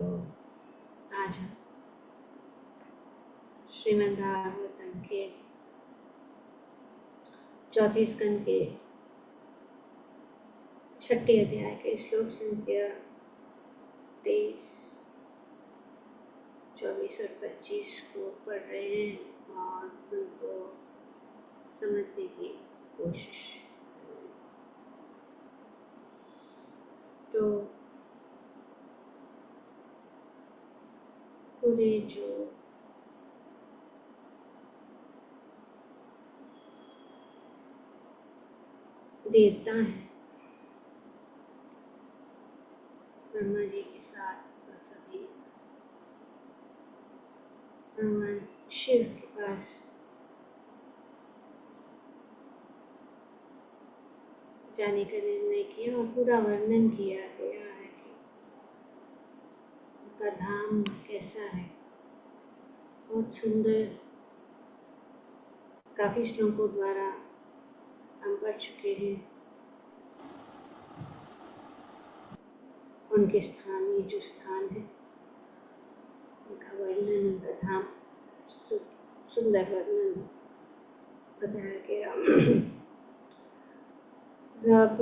आज हम श्रीमद् भागवतम के चौथे स्कंद के 6ठे अध्याय के श्लोक संख्या 23, 24 और 25 को पढ़ रहे हैं और उनको समझने की कोशिश। तो पूरे जो देवता हैं ब्रह्मा जी के साथ और सभी भगवान शिव के पास जाने का निर्णय किया और पूरा वर्णन किया गया है कि उनका धाम कैसा है। बहुत सुंदर काफी श्लोकों द्वारा हम पढ़ चुके हैं उनके स्थान, ये जो स्थान है उनका वर्णन, उनका धाम सुंदर वर्णन बताया गया। जब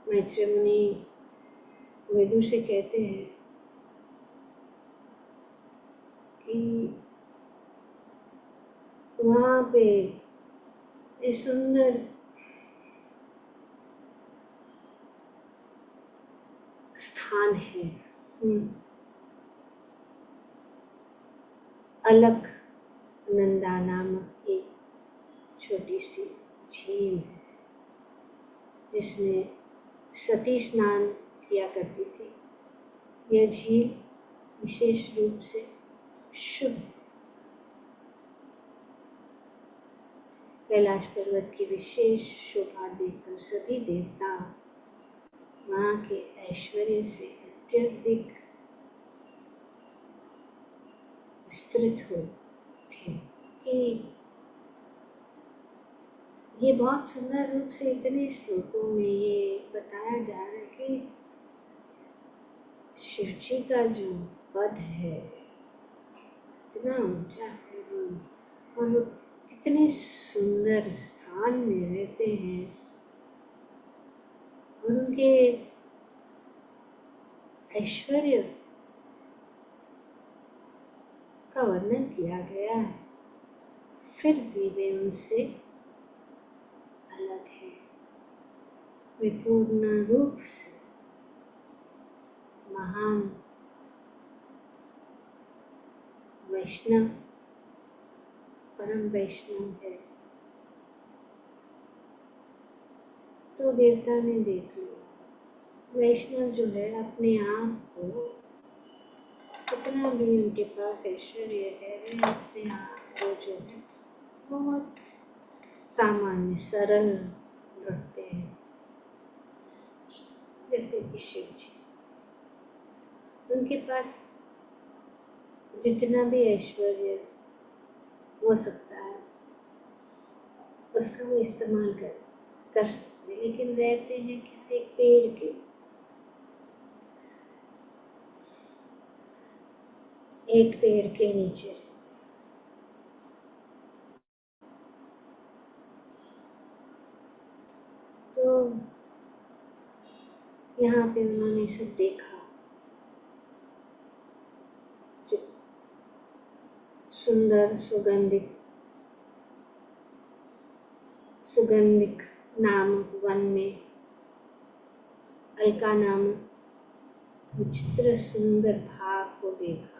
मैत्रेय मुनि विदुर से कहते हैं कि वहाँ पे एक सुंदर स्थान है, अलक नंदा नामक एक छोटी सी झील है जिसमें सती स्नान किया करती थी। यह झील विशेष रूप से शुभ कैलाश पर्वत की विशेष शोभा देखकर सभी देवता वहाँ के ऐश्वर्य से अत्यधिक विस्तृत हो थे कि ये बहुत सुंदर रूप से इतने श्लोकों में ये बताया जा रहा है कि शिव जी का जो पद है इतना ऊंचा है और वो कितने सुंदर स्थान में रहते हैं और उनके ऐश्वर्य का वर्णन किया गया है। फिर भी वे उनसे अलग है। वे पूर्ण रूप से महान वैष्णव, परम वैष्णव है। तो देवता ने देख लिया वैष्णव जो है अपने आप को, कितना भी उनके पास ऐश्वर्य है, वे अपने आप को जो है बहुत सामान्य सरल रखते हैं। जैसे कि शिव जी, उनके पास जितना भी ऐश्वर्य हो सकता है उसका वो इस्तेमाल कर सकते, लेकिन रहते हैं क्या, एक पेड़ के नीचे रहते। तो यहाँ पे उन्होंने सब देखा, जो सुंदर सुगंधिक नामक वन में अलका नामक विचित्र सुंदर भाग को देखा।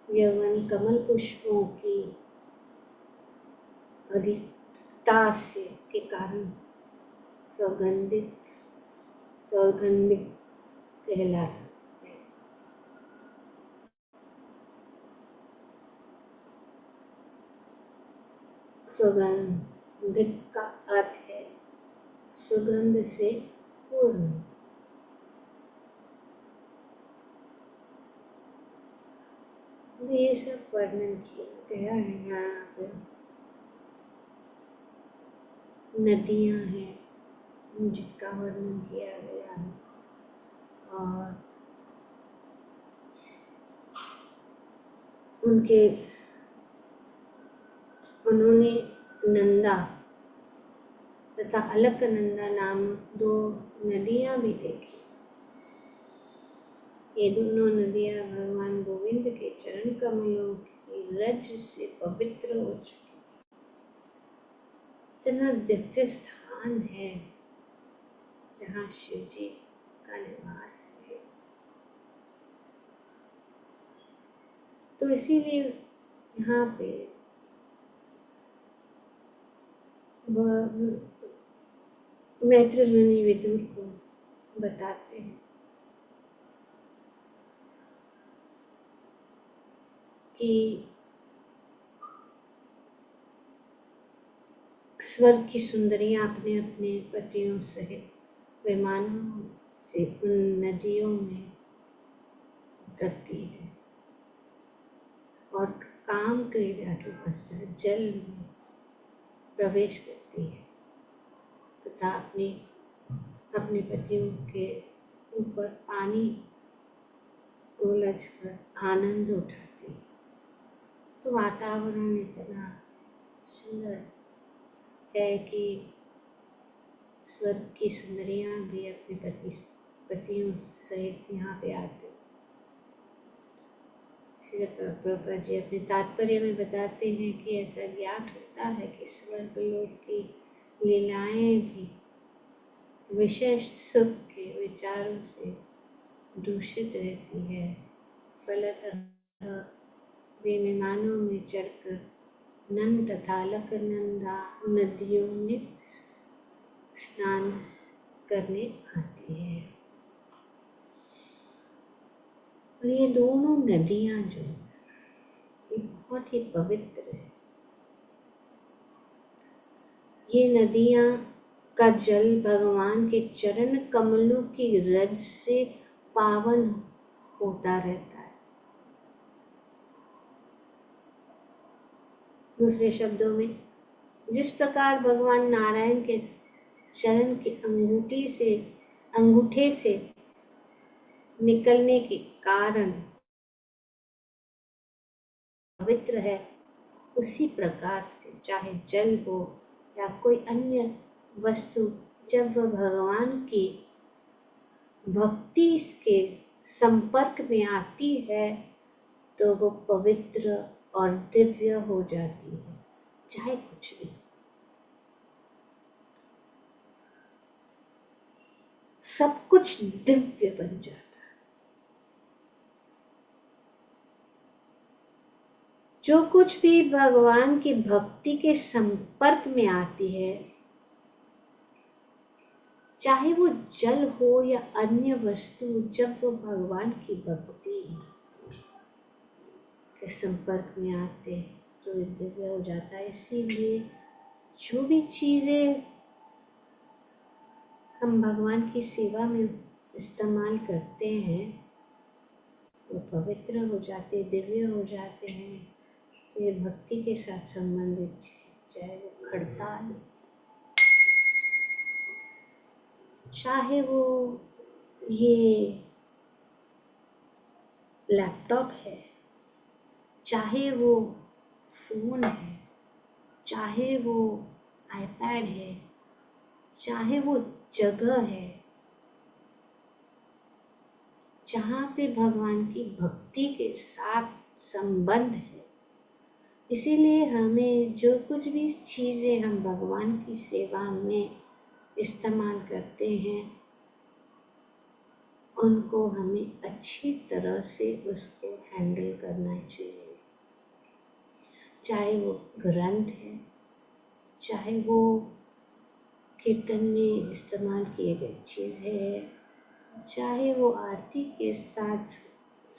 यह वन कमल पुष्पों की अधिकता से के कारण सौगंधिक कहलाता है। सौगंधिक का अर्थ है सुगंध से पूर्ण। ये सब वर्णन किया गया है। यहाँ पे नदियां हैं जिनका वर्णन किया गया है। और उन्होंने नंदा तथा अलकनंदा नामक 2 नदियां भी देखी। ये दोनों नदियां भगवान गोविंद के चरण कमलों की रज से पवित्र हो चुकी। इतना दिव्य स्थान है जहाँ शिव जी का निवास है। तो इसीलिए यहाँ पे मैत्र मुनि विदुर को बताते हैं कि स्वर्ग की सुंदरियां अपने अपने पतियों सहित विमानों से उन नदियों में उतरती है और काम क्रीड़ा के पश्चात जल में प्रवेश करती है तथा अपने पतियों के ऊपर पानी उलझकर आनंद उठाती है। तो वातावरण इतना सुंदर है कि स्वर्ग की सुंदरियां भी अपने पतियों सहित यहाँ पे आते। प्रभुपाद जी अपने तात्पर्य में बताते हैं कि ऐसा ज्ञात होता है कि स्वर्ग लोक की लीलाएं भी विशेष सुख के विचारों से दूषित रहती है। फलतः वे विमानों में चढ़कर नंद तथा अलकनंदा नदियों में स्नान करने आती है। और ये दोनों नदियां जो ये बहुत ही पवित्र है। ये नदियां का जल भगवान के चरण कमलों की रज से पावन होता रहता है। दूसरे शब्दों में, जिस प्रकार भगवान नारायण के चरण की अंगूठे से निकलने के कारण पवित्र है, उसी प्रकार से चाहे जल हो या कोई अन्य वस्तु, जब वह भगवान की भक्ति के संपर्क में आती है तो वो पवित्र और दिव्य हो जाती है। चाहे कुछ भी, सब कुछ दिव्य बन जाता है। जो कुछ भी भगवान की भक्ति के संपर्क में आती है, चाहे वो जल हो या अन्य वस्तु, जब वो भगवान की भक्ति के संपर्क में आते तो दिव्य हो जाता है। इसीलिए जो भी चीजें हम भगवान की सेवा में इस्तेमाल करते हैं वो पवित्र हो जाते, दिव्य हो जाते हैं। ये भक्ति के साथ संबंधित, चाहे वो खड़ताल, चाहे वो ये लैपटॉप है, चाहे वो फोन है, चाहे वो आईपैड है, चाहे वो जगह है जहाँ पे भगवान की भक्ति के साथ संबंध है। इसीलिए हमें जो कुछ भी चीजें हम भगवान की सेवा में इस्तेमाल करते हैं उनको हमें अच्छी तरह से उसको हैंडल करना चाहिए। चाहे वो ग्रंथ है, चाहे वो कीर्तन में इस्तेमाल किए गए चीज है, चाहे वो आरती के साथ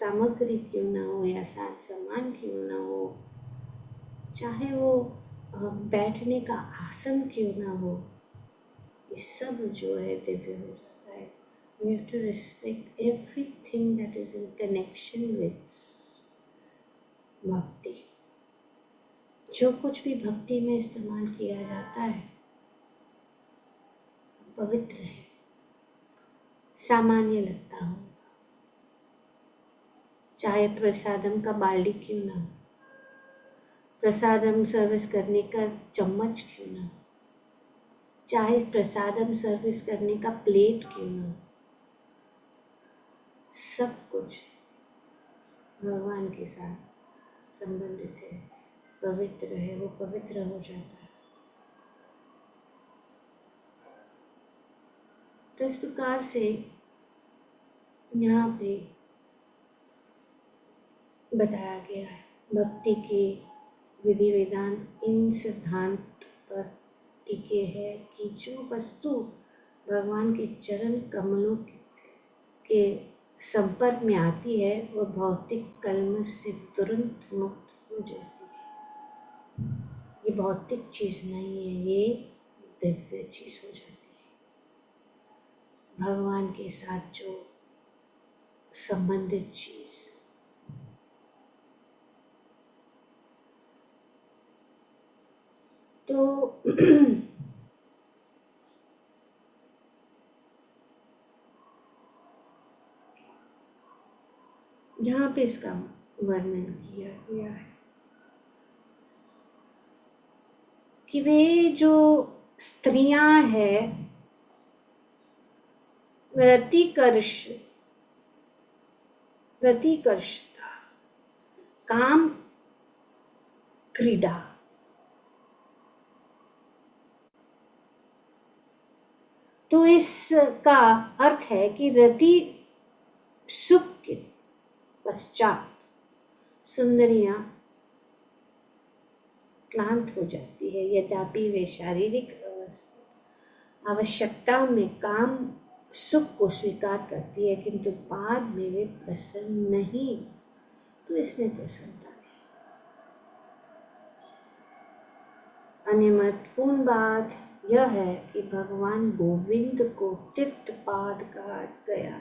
सामग्री क्यों ना हो या साथ सामान क्यों ना हो, चाहे वो बैठने का आसन क्यों ना हो, ये सब जो है दिव्य हो जाता है। We have to respect everything that is in connection with भक्ति। जो कुछ भी भक्ति में इस्तेमाल किया जाता है पवित्र है। सामान्य लगता हो, चाहे प्रसादम का बाल्टी क्यों ना, प्रसादम सर्विस करने का चम्मच क्यों ना, चाहे प्रसादम सर्विस करने का प्लेट क्यों ना, सब कुछ भगवान के साथ संबंधित है, पवित्र है, वो पवित्र हो जाता है। तो इस प्रकार से यहाँ पे बताया गया है भक्ति के विधि विधान इन सिद्धांत पर टिके है कि जो वस्तु भगवान के चरण कमलों के संपर्क में आती है वह भौतिक कलम से तुरंत मुक्त हो जाती है। ये भौतिक चीज नहीं है, ये दिव्य चीज हो जाती है, भगवान के साथ जो संबंधित चीज। तो यहाँ पे इसका वर्णन किया गया है कि वे जो स्त्रियां हैं प्रतिकर्षता, काम क्रीड़ा, तो इसका अर्थ है कि रति सुख के पश्चात सुंदरियां क्लांत हो जाती है, यद्यपि वे शारीरिक आवश्यकता में काम सुख को स्वीकार करती है, किंतु बाद में वे प्रसन्न नहीं, तो इसमें प्रसन्नता है। अन्य महत्वपूर्ण बात यह है कि भगवान गोविंद को तीर्थपाद कहा गया।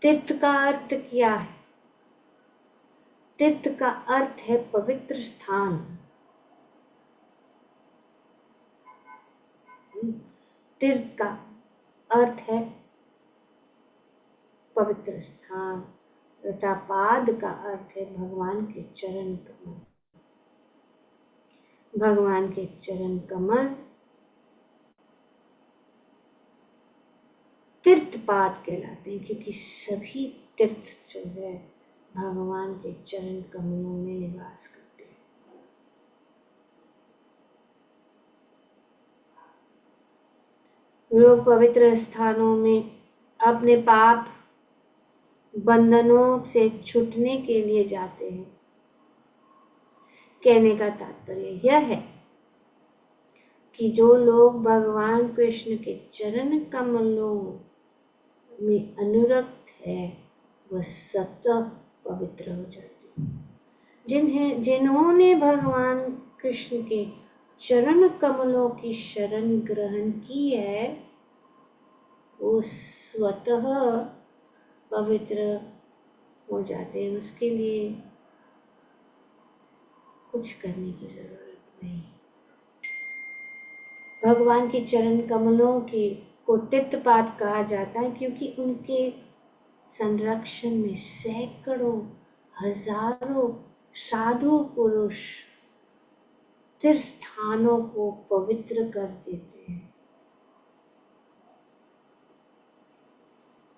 तीर्थ का अर्थ क्या है? तीर्थ का अर्थ है पवित्र स्थान। तीर्थ का अर्थ है पवित्र स्थान तथा पाद का अर्थ है भगवान के चरण कमल। भगवान के चरण कमल तीर्थपाद कहलाते हैं, क्योंकि सभी तीर्थ जो है भगवान के चरण कमलों में निवास करते हैं। लोग पवित्र स्थानों में अपने पाप बंधनों से छूटने के लिए जाते हैं। कहने का तात्पर्य यह है कि जो लोग भगवान कृष्ण के चरण कमलों में अनुरक्त है वह स्वतः पवित्र हो जाते हैं। जिन्होंने भगवान कृष्ण के चरण कमलों की शरण ग्रहण की है वो स्वतः पवित्र हो जाते हैं, उसके लिए कुछ करने की जरूरत नहीं। भगवान के चरण कमलों को तीर्थपाद कहा जाता है क्योंकि उनके संरक्षण में सैकड़ों हजारों साधु पुरुष तीर्थ स्थानों को पवित्र कर देते हैं।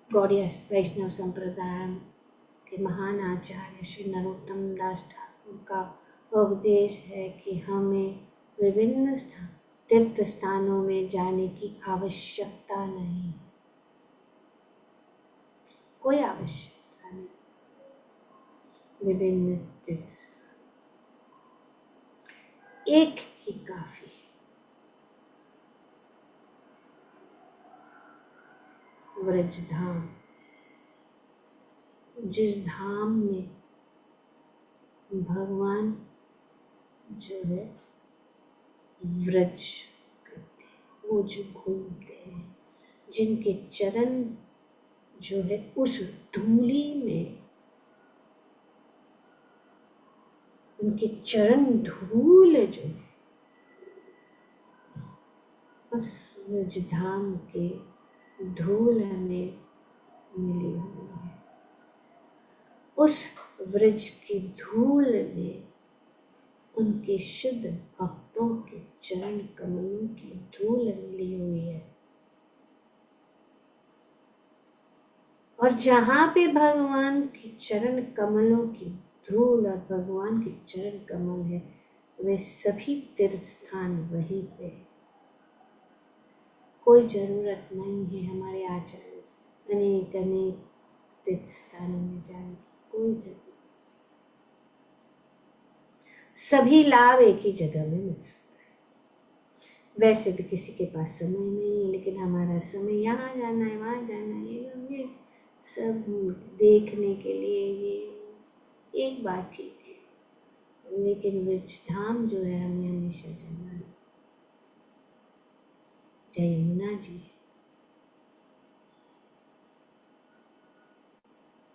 गौड़ीय वैष्णव संप्रदाय के महान आचार्य श्री नरोत्तम दास ठाकुर का उपदेश है कि हमें विभिन्न तीर्थ स्थानों में जाने की आवश्यकता नहीं, कोई आवश्यकता नहीं। विभिन्न तीर्थ स्थान एक ही काफी है। व्रज धाम, जिस धाम में भगवान जो है व्रज करते हैं, वो जो घूमते हैं, जिनके चरण जो है उस धूली में, उनके चरण धूल जो है बस ब्रज धाम के धूल हमें मिली हुई है। उस ब्रज की धूल में उनके शुद्ध भक्तों के चरण कमलों की धूल मिली हुई है। और जहाँ पे भगवान के चरण कमलों की धूल और भगवान के चरण कमल है, वे सभी तीर्थ स्थान वहीं पे। कोई जरूरत नहीं है हमारे आचार्य अनेक अनेक तीर्थ स्थानों में जाने की, कोई जरूरत। सभी लाभ एक ही जगह में मिल सकता है। वैसे भी किसी के पास समय नहीं है, लेकिन हमारा समय यहाँ जाना है, वहाँ जाना है, ये सब देखने के लिए ये एक बात ठीक है, लेकिन ब्रज धाम जो है हमें हमेशा जाना है। जय यमुना जी।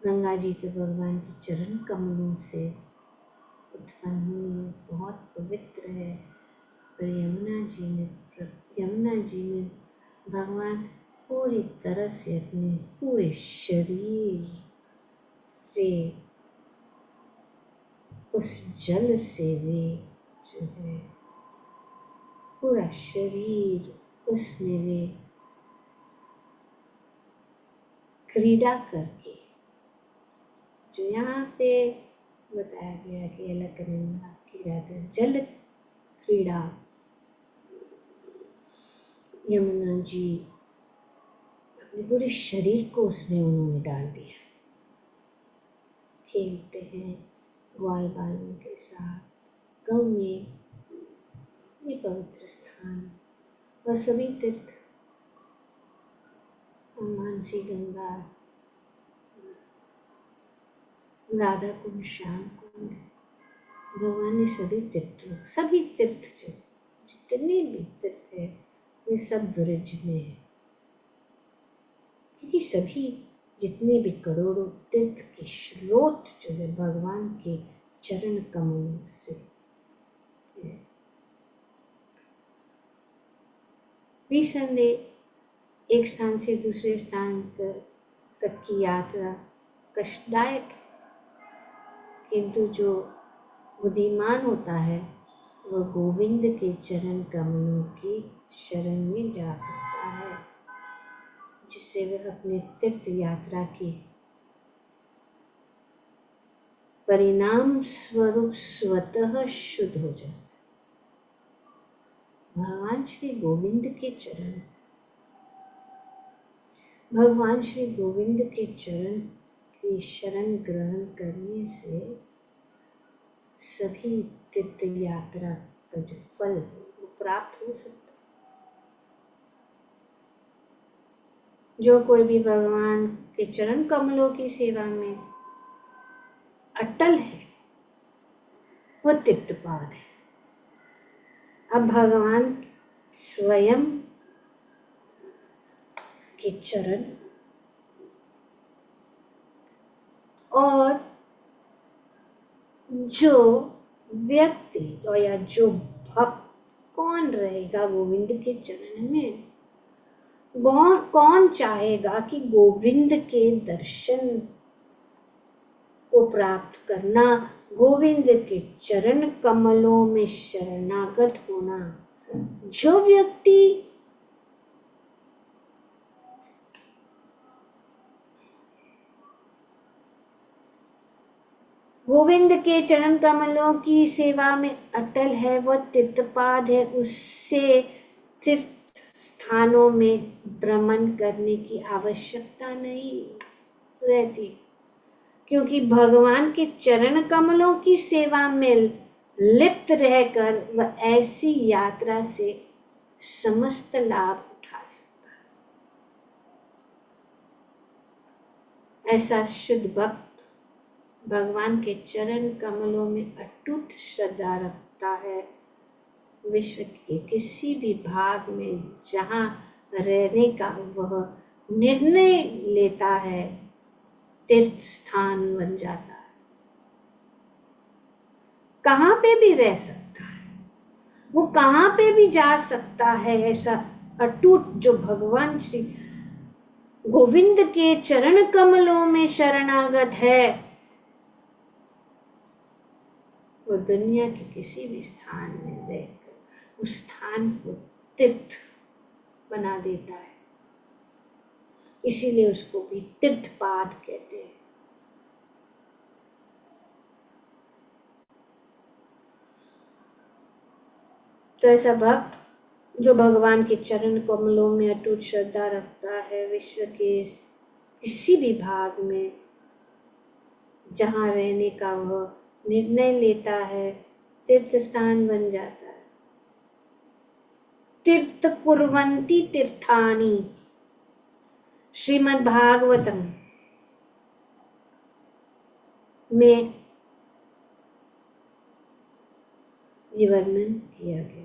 गंगा जी तो भगवान के चरण कमलों से उत्पन्न हुई, बहुत पवित्र है। पर यमुना जी में भगवान पूरी तरह से अपने पूरे शरीर से उस जल से वे जो है पूरा शरीर उसमें वे क्रीड़ा करके, जो यहाँ पे बताया गया कि अलकनंदा क्रीड़ा कर, जल क्रीड़ा यमुना जी अपने पूरे शरीर को उसमें उन्होंने डाल दिया। खेलते हैं ग्वाल बालों के साथ गौ में, ये पवित्र स्थान। और सभी तीर्थ, मानसी गंगा, राधा कुंड, श्याम कुंड, भगवान ने सभी तीर्थ जो जितने भी तीर्थ है वे सब ब्रज में है। क्योंकि सभी जितने भी करोड़ों तीर्थ के स्रोत जो है भगवान के चरण कमलों से है। निसंदेह एक स्थान से दूसरे स्थान तक की यात्रा कष्टदायक है, किंतु जो बुद्धिमान होता है वह गोविंद के चरण कमलों की शरण में जा सकता है, जिससे वह अपने तीर्थ यात्रा के परिणाम स्वरूप स्वतः शुद्ध हो जाता है। भगवान श्री गोविंद के चरण की शरण ग्रहण करने से सभी तीर्थ यात्रा का जो फल वो प्राप्त हो सकता है। जो कोई भी भगवान के चरण कमलों की सेवा में अटल है वह तीर्थपाद है। अब भगवान स्वयं के चरण और जो व्यक्ति और या जो भक्त कौन रहेगा गोविंद के चरण में, कौन चाहेगा कि गोविंद के दर्शन को प्राप्त करना, गोविंद के चरण कमलों में शरणागत होना। जो व्यक्ति गोविंद के चरण कमलों की सेवा में अटल है वह तीर्थपाद है। उससे तीर्थ स्थानों में भ्रमण करने की आवश्यकता नहीं रहती, क्योंकि भगवान के चरण कमलों की सेवा में लिप्त रहकर वह ऐसी यात्रा से समस्त लाभ उठा सकता है। ऐसा शुद्ध भक्त भगवान के चरण कमलों में अटूट श्रद्धा रखता है। विश्व के किसी भी भाग में जहाँ रहने का वह निर्णय लेता है, तीर्थ स्थान बन जाता है। कहाँ पे भी रह सकता है, वो कहाँ पे भी जा सकता है। ऐसा अटूट जो भगवान श्री गोविंद के चरण कमलों में शरणागत है, वो दुनिया के किसी भी स्थान में रहकर उस स्थान को तीर्थ बना देता है। इसीलिए उसको भी तीर्थपाद कहते हैं। तो ऐसा भक्त जो भगवान के चरण कमलों में अटूट श्रद्धा रखता है, विश्व के किसी भी भाग में जहाँ रहने का वह निर्णय लेता है, तीर्थ स्थान बन जाता है। तीर्थ कुर्वन्ति तीर्थानि, श्रीमद् भागवतम में ये वर्णन किया गया।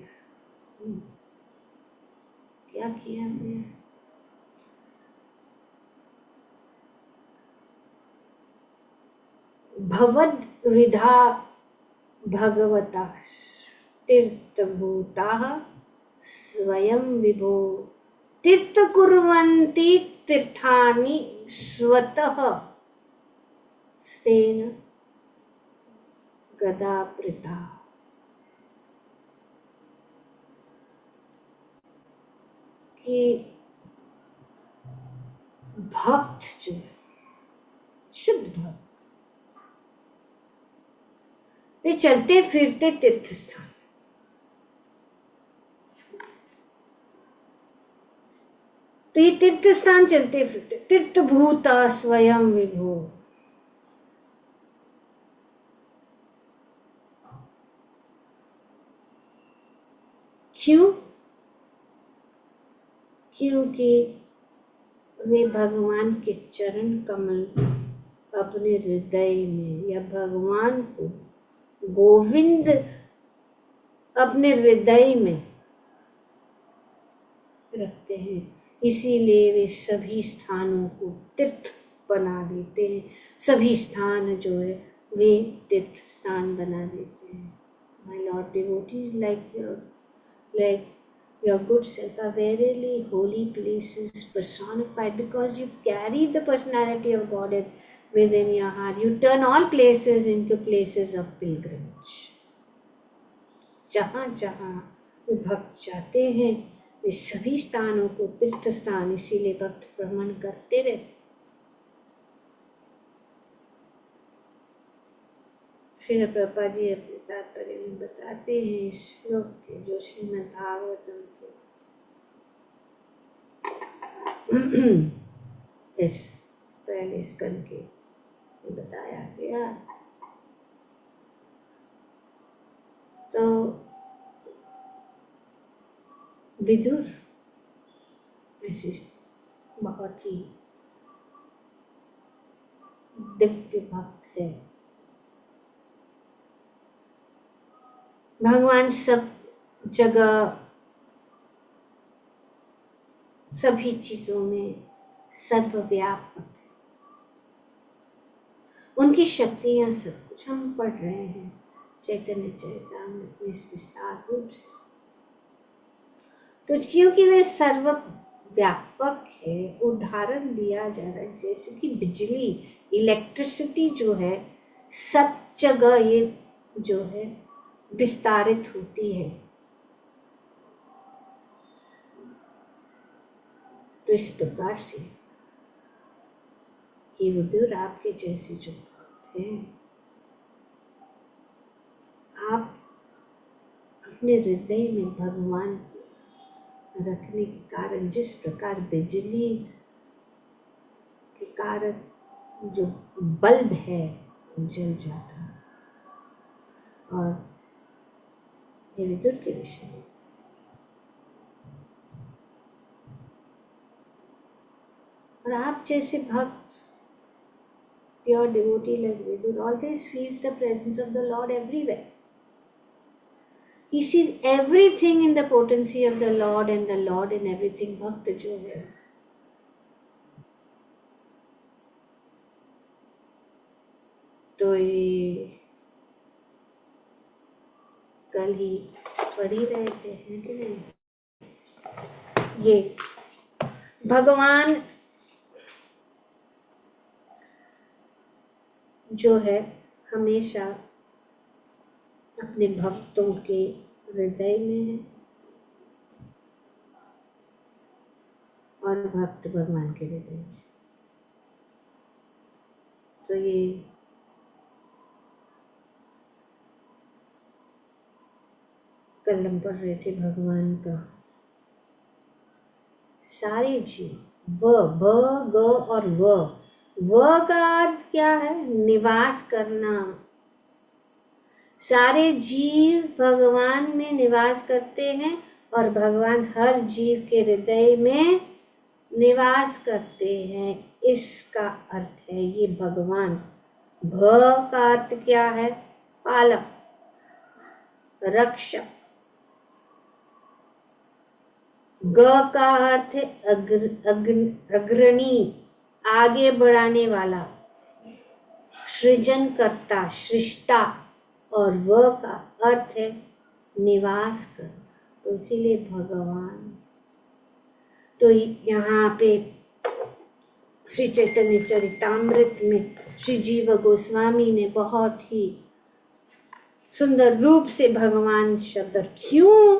क्या किया गया? भवद विधा भगवता तीर्थभूताः स्वयं विभो तीर्थ कुर्वन्ति तीर्थानि स्वतः स्तेन गदावृता। कि भक्त जो है, शुद्ध भक्त, वे चलते फिरते तीर्थ स्थान, तो ये तीर्थ स्थान चलते फिरते तीर्थभूता स्वयं विभो। क्यों? क्योंकि वे भगवान के चरण कमल अपने हृदय में, या भगवान को गोविंद अपने हृदय में रखते हैं। इसीलिए वे सभी स्थानों को तीर्थ बना देते हैं। सभी स्थान जो है वे तीर्थ स्थान बना देते हैं। My Lord, devotees like your good self are verily holy places personified, because you carry the personality of Godhead within your heart. You turn all places into places of pilgrimage. जहाँ जहाँ वे भक्त जाते हैं, वे सभी स्थानों को तीर्थ स्थान, इसीलिए भक्त भ्रमण करते रहते। श्री प्रभुपाद जी अपने तात्पर्य में बताते हैं इस श्लोक के, जो श्रीमद् भागवतम के इस पहले स्कंद के बताया गया। तो विदुर ऐसे बहुत ही दिव्य भक्त है। भगवान सब जगह सभी चीजों में सर्वव्यापक है। उनकी शक्तियां सब कुछ हम पढ़ रहे हैं चैतन्य चरितामृत में इस विस्तार रूप से। तो क्योंकि वे सर्वव्यापक है, उदाहरण दिया जा रहा है जैसे कि बिजली, इलेक्ट्रिसिटी जो है सब जगह ये जो है विस्तारित होती है। तो इस प्रकार से ये विदुर आपके जैसे जो भक्त हैं, आप अपने हृदय में भगवान को रखने के कारण, जिस प्रकार बिजली के कारण जो बल्ब है वो जल जाता, और ये विदुर के विषय में। और आप जैसे भक्त, pure devotee like Vidur, always feels the presence of the Lord everywhere. He sees everything in the potency of the Lord, and the Lord in everything. भक्त जो है तो ये कल ही पढ़ ही रहे थे, है कि नहीं? ये भगवान जो है हमेशा अपने भक्तों के हृदय में है और भक्त भगवान के हृदय में। तो ये कल हम पढ़ रहे थे भगवान का सारे जीव ब ग और व का अर्थ क्या है? निवास करना। सारे जीव भगवान में निवास करते हैं और भगवान हर जीव के हृदय में निवास करते हैं। इसका अर्थ है ये भगवान। भ का अर्थ क्या है? पालक, रक्षक। ग का अर्थ है अग्रणी, आगे बढ़ाने वाला, सृजन करता, सृष्टा। और व का अर्थ है निवास करना। तो इसीलिए भगवान। तो यहाँ पे श्री चैतन्य चरितामृत में श्री जीव गोस्वामी ने बहुत ही सुंदर रूप से भगवान शब्द। क्यों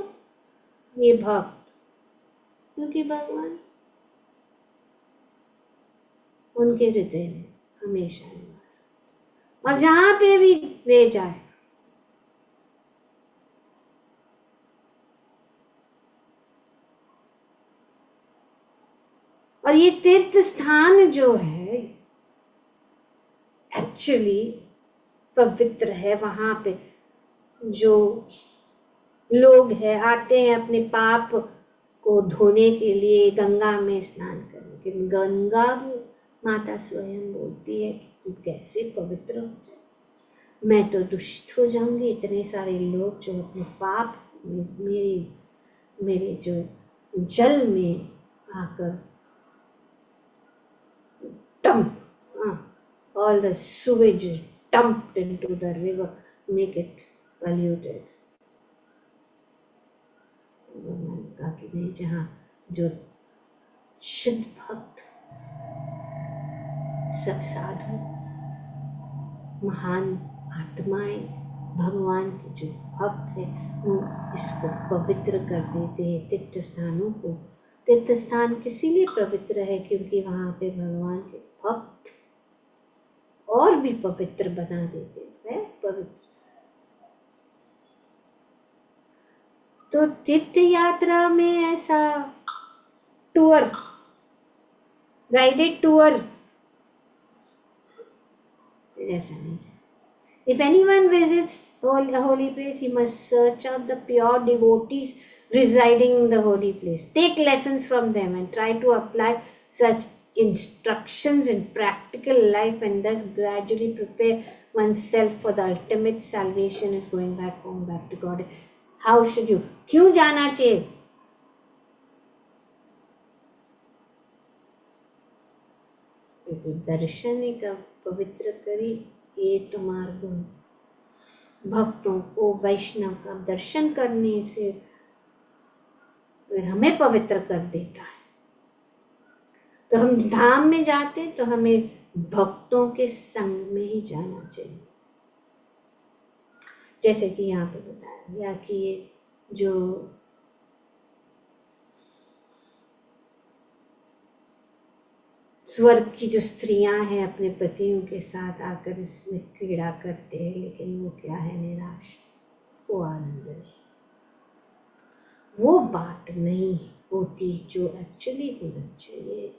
ये भक्त? क्योंकि भगवान उनके हृदय में हमेशा निवास, और जहां पे भी वे जाए और ये तीर्थ स्थान जो है एक्चुअली पवित्र है। वहां पे जो लोग हैं आते हैं अपने पाप को धोने के लिए, गंगा में स्नान करने के लिए। गंगा माता स्वयं बोलती है कि तू कैसे पवित्र हो जाए, मैं तो दूषित हो जाऊंगी। इतने सारे लोग जो अपने पाप मेरे जो जल में आकर all the sewage dumped into the river, make it polluted. कहा कि नहीं, जहाँ जो शुद्ध भक्त, सब साधु, महान आत्माएं, भगवान के जो भक्त है, वो इसको पवित्र कर देते हैं। तीर्थ स्थानों को, तीर्थ स्थान इसीलिए पवित्र है क्योंकि वहां पे भगवान के भक्त और भी पवित्र बना देते हैं। पवित्र तो तीर्थ यात्रा में ऐसा टूर, गाइडेड टूर ऐसा नहीं चाहिए। If anyone visits a holy place, he must search out the pure devotees residing in the holy place. Take lessons from them and try to apply such instructions in practical life, and thus gradually prepare oneself for the ultimate salvation is going back home, back to God. How should you? क्यों जाना चाहिए? दर्शन ही का पवित्र करी ये तुम्हार गुण। भक्तों को, वैष्णव का दर्शन करने से हमें पवित्र कर देता है। तो हम धाम में जाते तो हमें भक्तों के संग में ही जाना चाहिए। जैसे कि यहाँ पे बताया गया कि ये जो स्वर्ग की जो स्त्रियां हैं अपने पतियों के साथ आकर इसमें क्रीड़ा करते हैं, लेकिन वो क्या है? निराश, वो आनंद नहीं, वो बात नहीं होती जो एक्चुअली होना चाहिए।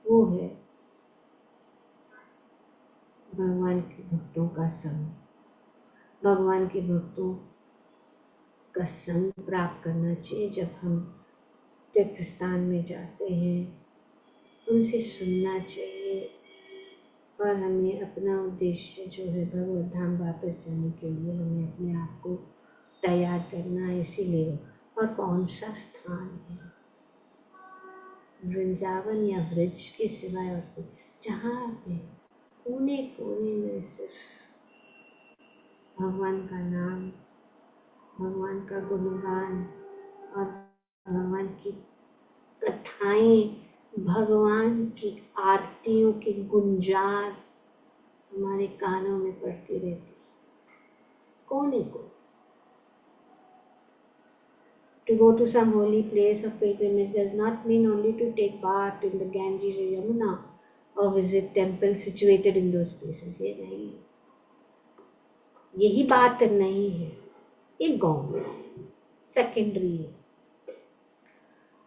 वो है भगवान के भक्तों का संग। भगवान के भक्तों का संग प्राप्त करना चाहिए। जब हम तीर्थ स्थान में जाते हैं उनसे सुनना चाहिए, और हमें अपना उद्देश्य जो है भगवत धाम वापस जाने के लिए हमें अपने आप को तैयार करना है। इसीलिए और कौन सा स्थान है? वृंदावन या ब्रज के सिवाय और कोई, जहाँ पे कोने कोने में सिर्फ भगवान का नाम, भगवान का गुणगान और भगवान की कथाएं, भगवान की आरतियों की गुंजार हमारे कानों में पड़ती रहती। कौन है कोई? To go to some holy place of pilgrimage does not mean only to take part in the Ganges or Yamuna or visit temples situated in those places. ये नहीं, यही बात नहीं है। ये गौण सेकेंडरी है।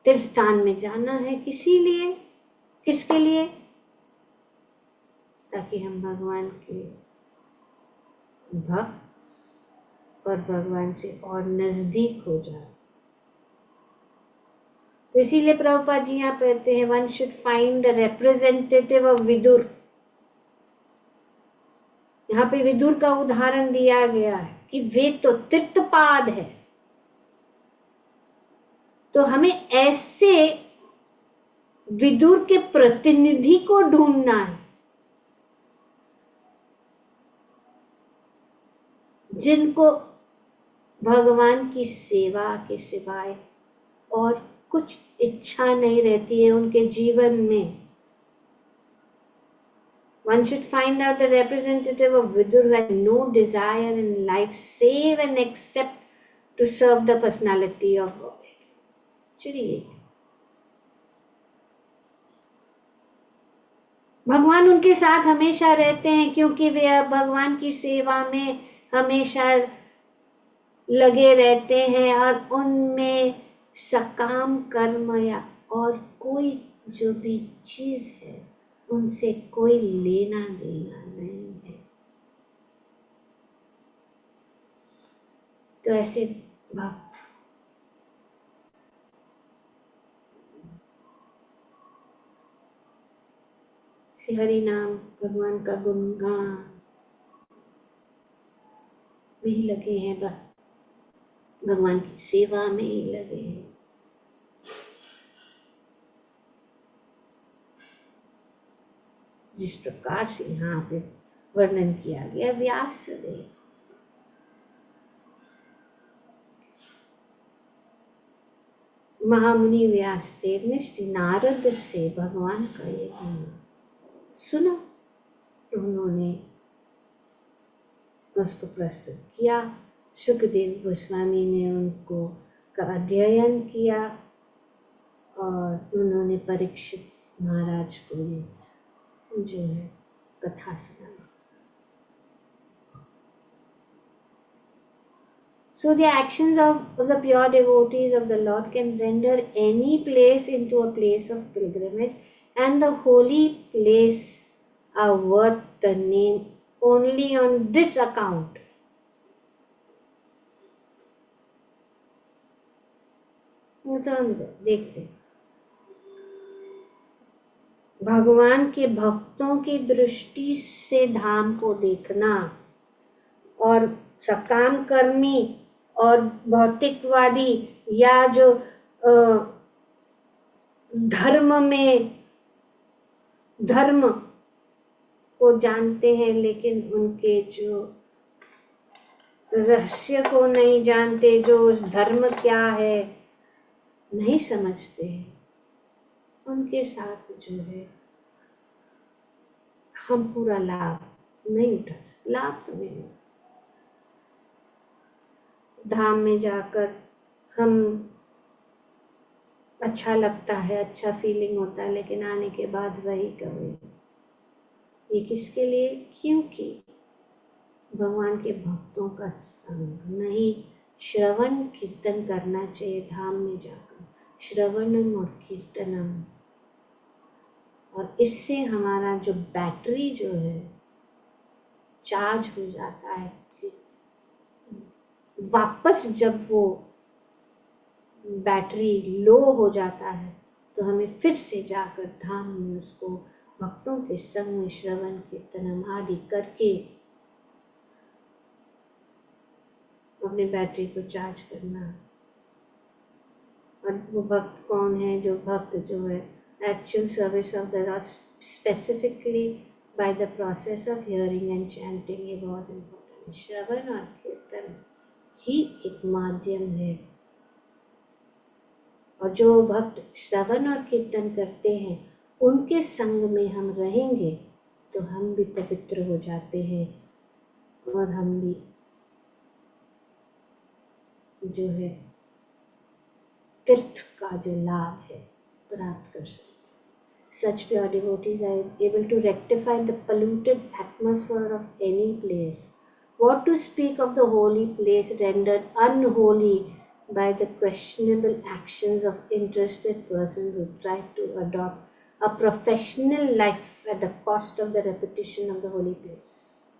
तीर्थ स्थान में जाना है किसी लिए, किसके लिए? ताकि हम भगवान के भक्त और भगवान से और नजदीक हो जाए। तो इसीलिए प्रभुपाद जी यहाँ कहते हैं, one should find a representative of Vidur. यहाँ पे विदुर का उदाहरण दिया गया है कि वे तो तीर्थपाद है, तो हमें ऐसे विदुर के प्रतिनिधि को ढूंढना है जिनको भगवान की सेवा के सिवाय और कुछ इच्छा नहीं रहती है उनके जीवन में। One should find out the representative of Vidur who had no desire in life save and except to serve the personality of God. चलिए, भगवान उनके साथ हमेशा रहते हैं क्योंकि वे भगवान की सेवा में हमेशा लगे रहते हैं और उनमें सकाम कर्म या और कोई जो भी चीज है उनसे कोई लेना देना नहीं है। तो ऐसे भक्त से हरि नाम भगवान का गुणगान में ही लगे हैं, भगवान की सेवा में ही लगे हैं। जिस प्रकार से यहाँ पे वर्णन किया गया व्यास देव, महामुनि व्यास देव ने श्री नारद से भगवान का ये गुण सुना, उन्होंने उसको प्रस्तुत किया। सुखदेव गोस्वामी ने उनको का अध्ययन किया और उन्होंने परीक्षित महाराज को जो है कथा सुनाई। So the actions of the pure devotees of the Lord can render any place into a place of pilgrimage, and the holy place are worth the name only on this account. देखते भगवान के भक्तों की दृष्टि से धाम को देखना और सकाम कर्मी और भौतिकवादी या जो धर्म को जानते हैं लेकिन उनके जो रहस्य को नहीं जानते, जो धर्म क्या है नहीं समझते हैं, उनके साथ जो है हम पूरा लाभ नहीं उठा सकते। लाभ तो नहीं, धाम में जाकर हम अच्छा लगता है, अच्छा फीलिंग होता है, लेकिन आने के बाद वही कमी। ये किसके लिए? क्योंकि भगवान के भक्तों का संग नहीं। श्रवण कीर्तन करना चाहिए धाम में जाकर, श्रवणम और कीर्तनम, और इससे हमारा जो बैटरी जो है चार्ज हो जाता है। वापस जब वो बैटरी लो हो जाता है तो हमें फिर से जाकर धाम में उसको भक्तों के संग में श्रवण कीर्तन आदि करके अपने बैटरी को चार्ज करना। और वो भक्त कौन है? जो भक्त जो है actual service of the Lord specifically by the process of hearing and chanting. ये बहुत इम्पोर्टेंट। श्रवण और कीर्तन ही एक माध्यम है और जो भक्त श्रवण और कीर्तन करते हैं उनके संग में हम रहेंगे तो हम भी पवित्र हो जाते हैं और हम भी जो है तीर्थ का जो लाभ है प्राप्त कर सकते हैं। Such pure devotees are able to rectify the polluted atmosphere of any place. What to speak of the holy place rendered unholy by the questionable actions of interested persons who try to adopt a professional life at the cost of the reputation of the holy place.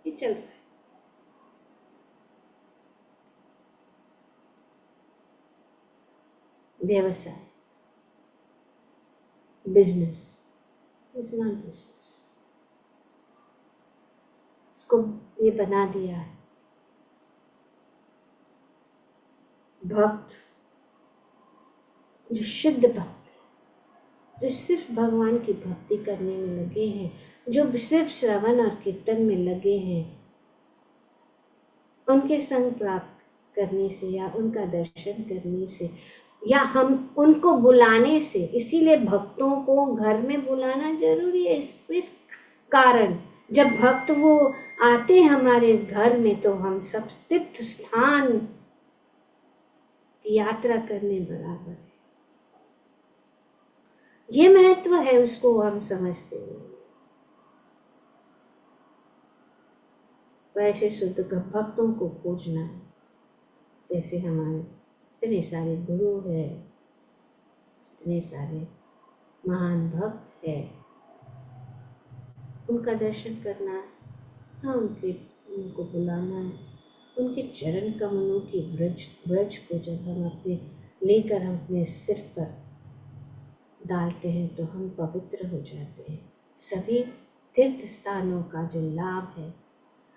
ये चल रहा है। व्यवसाय, business is not business. इसको ये बना दिया है भक्त, जो शुद्ध भक्त है, जो सिर्फ भगवान की भक्ति करने में लगे हैं, जो सिर्फ श्रवण और कीर्तन में लगे हैं, उनके संग प्राप्त करने से या उनका दर्शन करने से या हम उनको बुलाने से, इसीलिए भक्तों को घर में बुलाना जरूरी है। इस कारण जब भक्त वो आते हमारे घर में तो हम सब तीर्थ स्थान की यात्रा करने बराबर है। ये महत्व है, उसको हम समझते हैं। वैसे शुद्ध भक्तों को खोजना है, जैसे हमारे इतने सारे गुरु है, इतने सारे महान भक्त है, उनका दर्शन करना है, हाँ उनको बुलाना है, उनके चरण कमलों की ब्रज को जब हम अपने लेकर हम अपने सिर पर डालते हैं तो हम पवित्र हो जाते हैं। सभी तीर्थ स्थानों का जो लाभ है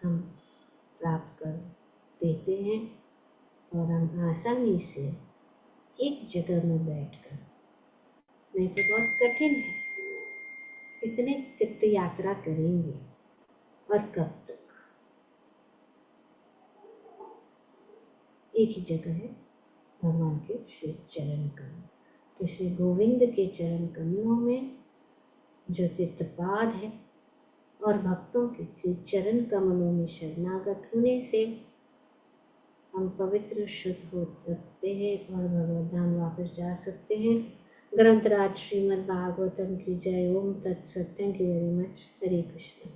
हम प्राप्त कर देते हैं और हम आसानी से एक जगह में बैठकर, नहीं तो बहुत कठिन है, कितने तीर्थ यात्रा करेंगे और कब तक। एक ही जगह है भगवान के श्री चरण कमल, तो श्री गोविंद के चरण कमलों में जो तीर्थपाद है और भक्तों के श्री चरण कमलों में शरणागत होने से हम पवित्र शुद्ध हो सकते हैं और भगवत धाम वापस जा सकते हैं। ग्रंथराज श्रीमद् भागवतम की जय। ओम तत्सत। Thank you very much. Hare Krishna.